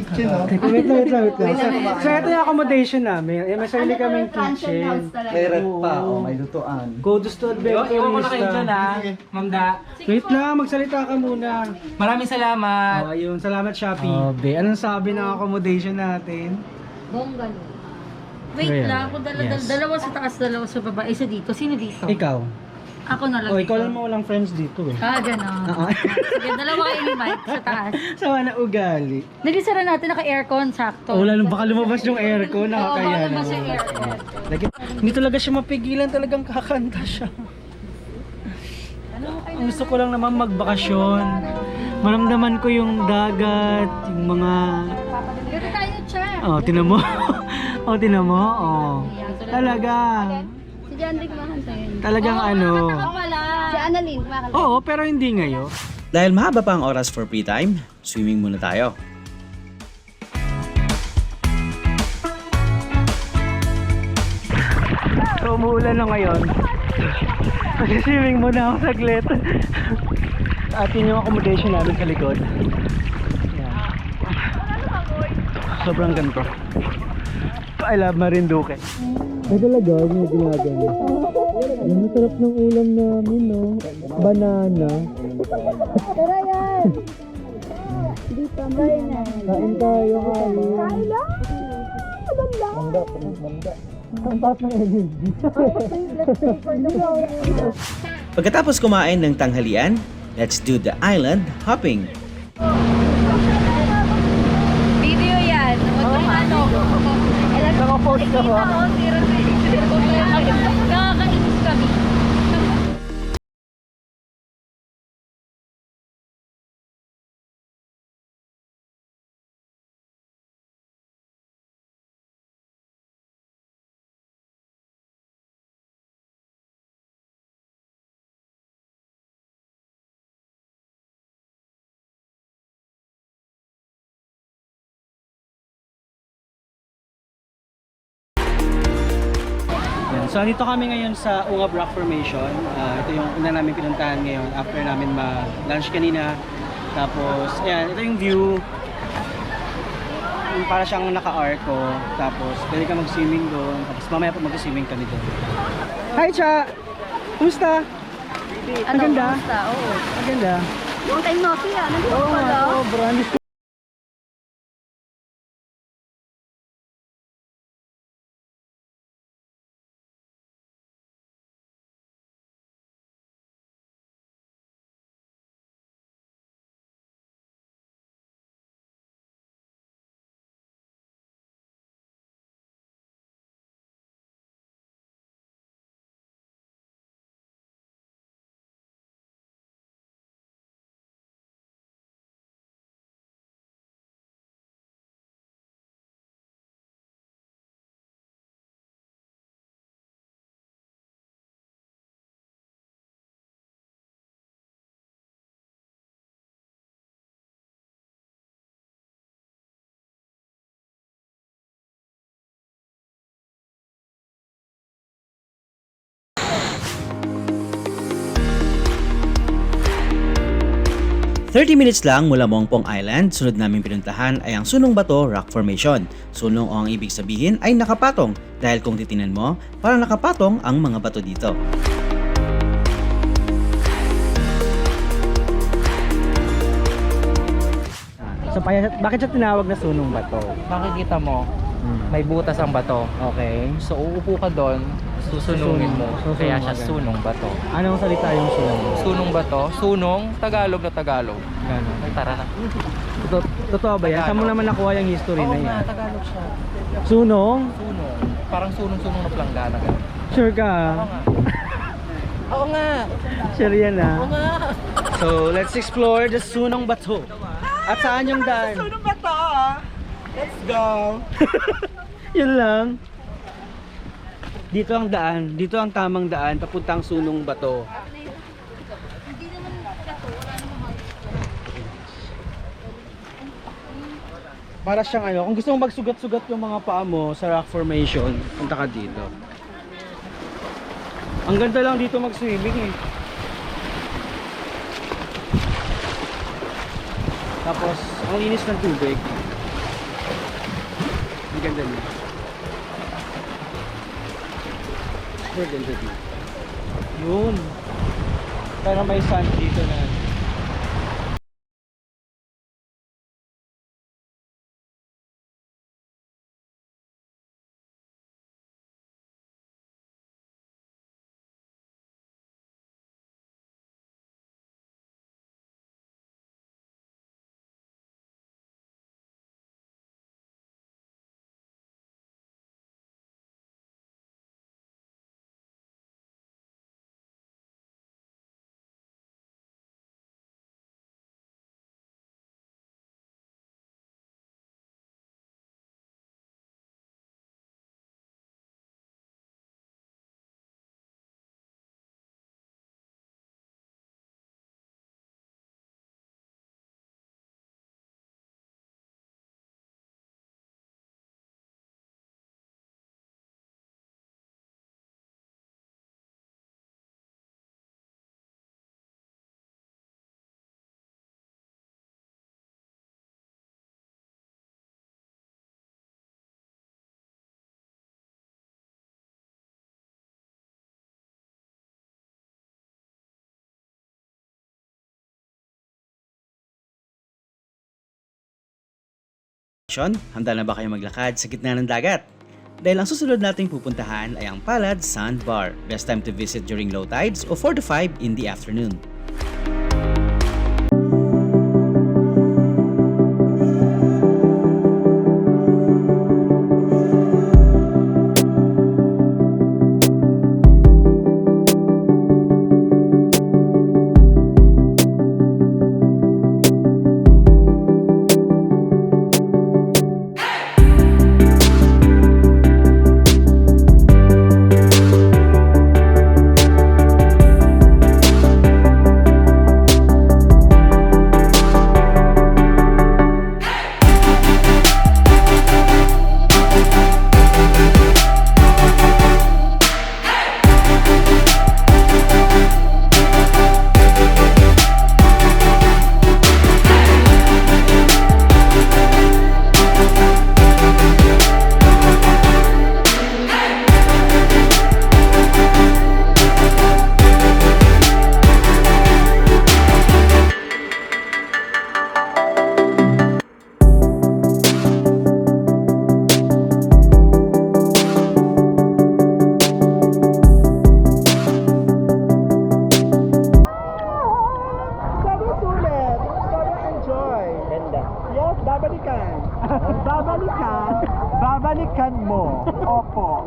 kitchen, oh. Wait lang. So ito yung accommodation namin. May sarili kaming kitchen. May ref pa, oh, may lutuan. Kudos to adventurista. Iwan ko na kayo dyan ha, Ma'am Da. Wait lang, magsalita ka muna. Maraming salamat. Oh, ayun, salamat Shopee. Be, anong sabi ng accommodation natin? Bongalo. Wait Ayan. lang, kung Yes. dalawa sa taas, dalawa sa baba. Isa dito. Sino dito? Ikaw. Ako na lang Oh, dito. ikaw lang mo walang friends dito eh. Gano'n. Sige, dalawa kayo ni Mike sa taas. Sama na ugali. Nilisara natin, naka-aircon, sakto. Oh, wala nang baka lumabas yung aircon, Oo, nakakaya baka naman. lumabas yung aircon. Hindi talaga siya mapigilan, talagang kakanta siya. Ang gusto ko lang naman magbakasyon. Maramdaman ko yung dagat, yung mga... Dito tayo, Char. Oh, tinan mo. Oh, tinan mo. Oh. Talaga. Si John Rick makantayin. Talagang ano. Si Annalyn kumakanta. Oo, pero hindi ngayon. Dahil mahaba pa ang oras for free time, swimming muna tayo. So, umuulan na ngayon. Mag-swimming muna ako saglit. At yun yung accommodation namin sa likod. Yan. Sobrang ganito. I love Marinduque. Ay talaga, yung ginagawa. Ang sarap ng ulam namin, no? Banana. Tara yan! Dito, kain na. Kain tayo, kain. Kain lang! Manda. Ang taas ng energy. Pagkatapos kumain ng tanghalian, let's do the island hopping. Video yan. Ano? Naka-post ka ba? Nakakainis kami. So, dito kami ngayon sa Ungab Rock Formation. Ito yung una namin pinuntahan ngayon after namin ma-lunch kanina. Tapos, ayan, ito yung view. Yung para siyang naka-arco. Tapos, pwede ka mag-swimming doon. Tapos, mamaya po mag-swimming kami doon. Hi, Cha! Kumusta? Ang ganda. Oo. Ang ganda. Long time no see ah. Nandito Oo ka nga, pala. sobra. "30 minutes lang mula Mongpong Island, sunod naming pinuntahan ay ang Sunong Bato Rock Formation. Sunong o ang ibig sabihin ay nakapatong dahil kung titinan mo, parang nakapatong ang mga bato dito. So, bakit siya tinawag na Sunong Bato? Makikita mo, may butas ang bato. Okay. So uupo ka doon, susunungin mo. Susunong Kaya siya agad. sunong bato. Anong salita yung sunong? Sunong bato, sunong, Tagalog na Tagalog. Gano'n. Ay, tara na. Totoo ba yan? Saan mo naman nakuha yung history Oo na nga, yan? Tagalog siya. Sunong? Sunong. Parang sunong-sunong na planggana. ganun. Sure ka? Oo nga. Oo nga. Sure yan ah. Oo nga. So, let's explore the Sunong Bato. At saan yung daan? Sunong bato. Let's go. Yun lang. Dito ang daan. Dito ang tamang daan. Papuntang Sunong Bato. Para siyang ano, kung gusto mong magsugat-sugat yung mga paa mo sa rock formation, punta ka dito. Ang ganda lang dito mag-swimming eh. Tapos, ang linis ng tubig. Ang ganda niya. Ang ganda niya. Yun. Pero may sun dito na. Handa na ba kayo maglakad sa gitna ng dagat? Dahil ang susunod nating pupuntahan ay ang Palad Sandbar. Best time to visit during low tides o 4 to 5 in the afternoon. Babalikan mo. Opo.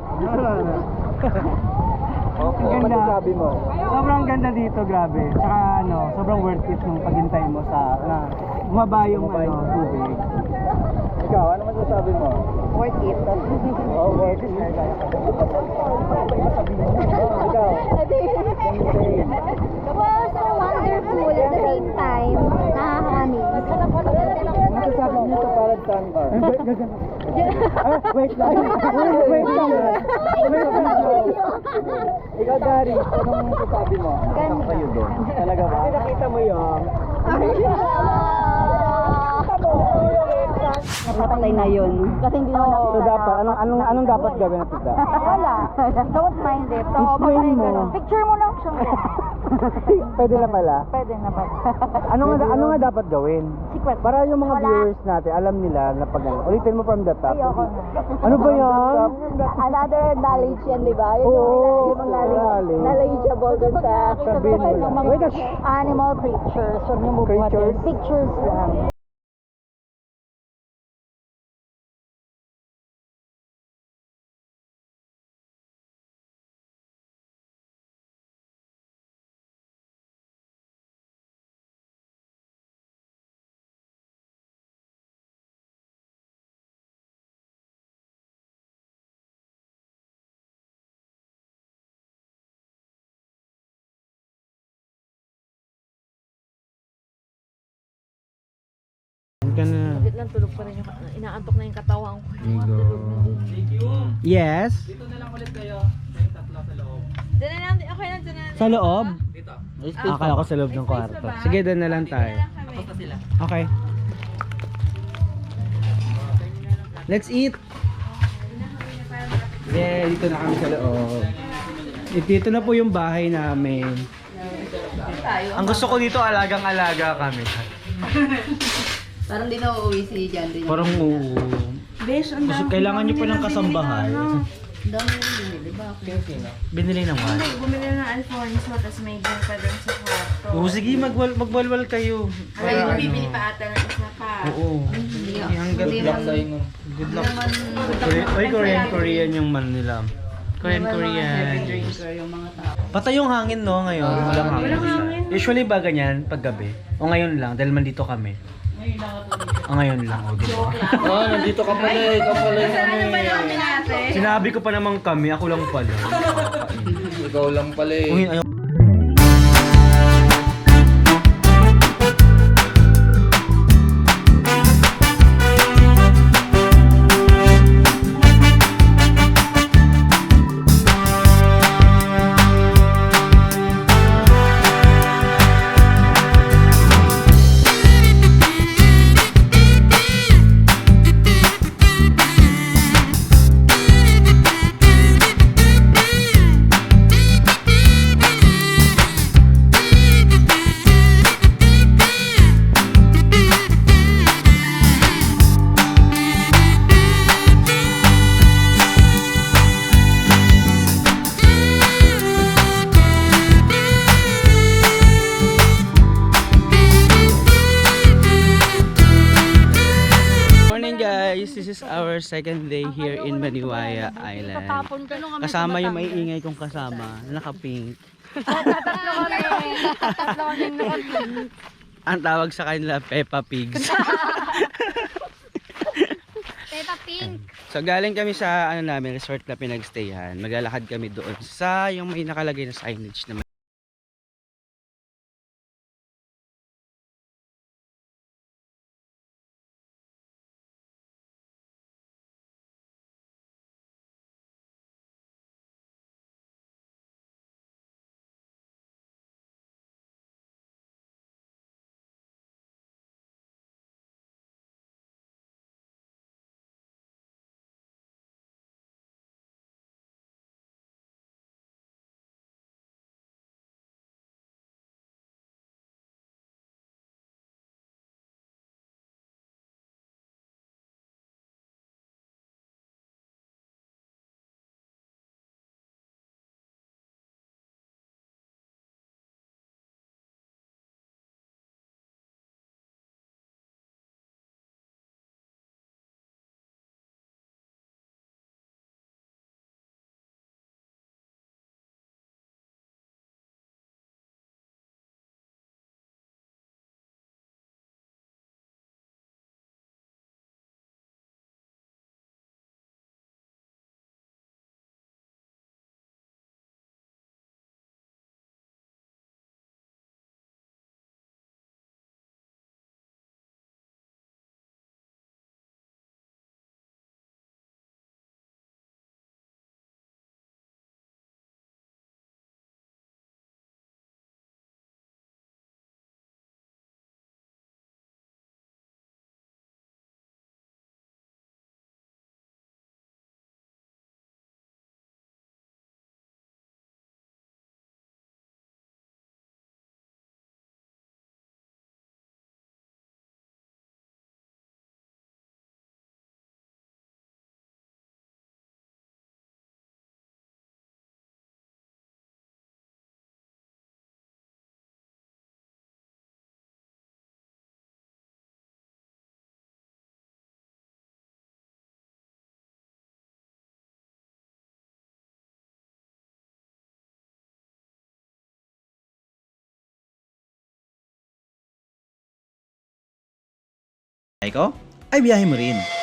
Opo, Ang ganda. masasabi mo. Sobrang ganda dito, grabe. Tsaka sobrang worth it nung paghintay mo sa bumaba yung tubig. Ikaw, ano masasabi mo? Worth it. Oh, worth it. Ikaw, Was wonderful at the same time. Nakakamiss. masasabi mo sa Palad Sandbar? Wait lang. Wait lang. Ikaw, Dari, anong masasabi mo? Ganda. Kayo doon. Talaga ba? Nakita mo yun. Napatay na yun. Kasi hindi naman So dapat, anong dapat gawin na pizza? Wala. Don't mind it. Explain mo. Picture mo lang siya. Pwede na pala. Pwede na ba? Ano nga dapat gawin? Secret. Para yung mga Wala. viewers natin, alam nila na pag ulitin mo from the top. Ayoko na. Ano ba yan? Another knowledge yan, di ba? Yun Oo, yung knowledge. Knowledgeable dun sa Sabihin mo lang. mga Wait, animal creatures. Huwag niyo bubuhatin. Creatures? Pictures lang. Ka na. Lang tulog pa rin yung inaantok na yung katawan ko. Yes. Dito na lang ulit kayo. Kayong tatlo sa loob. Diyan na lang, okay lang dyan na lang. Sa loob? Dito. Akala ko sa loob ng kwarto. Sige, doon na lang tayo. Tapos na sila. Okay. Let's eat. Nandito na kami sa loob. Dito na po yung bahay namin. Ang gusto ko dito, alagang-alaga kami. Parang di na uuwi si John Ray. Parang gusto, kailangan nyo pa ng kasambahay. Dami rin din, di ba? Binili ng wal. Bumili na ng Alfonso, tapos may game pa doon sa kwarto. Oo, sige, magwalwal kayo. Ay, bibili pa ata ng isa pa. Oo. Hanggang Good luck sa'yo nun. Good luck. Oy, Korean yung man nila. Korean. Yung mga tao. Patay yung hangin no ngayon. Walang hangin. Usually ba ganyan pag gabi? O ngayon lang dahil mandito kami. Ngayon lang. O, diba? Nandito ka pala eh. Ikaw pala yung ano eh. Sinabi ko pa naman kami, ako lang pala. Ikaw lang pala eh. Uy, ayaw. Guys, this is our second day here in Maniwaya Island. Kasama yung maiingay kong kasama, naka-pink. Ang tawag sa kanila, Peppa Pigs. Peppa Pink. So galing kami sa resort na pinagstayan. Maglalakad kami doon sa yung may nakalagay na signage na ko ay biyahe mo rin.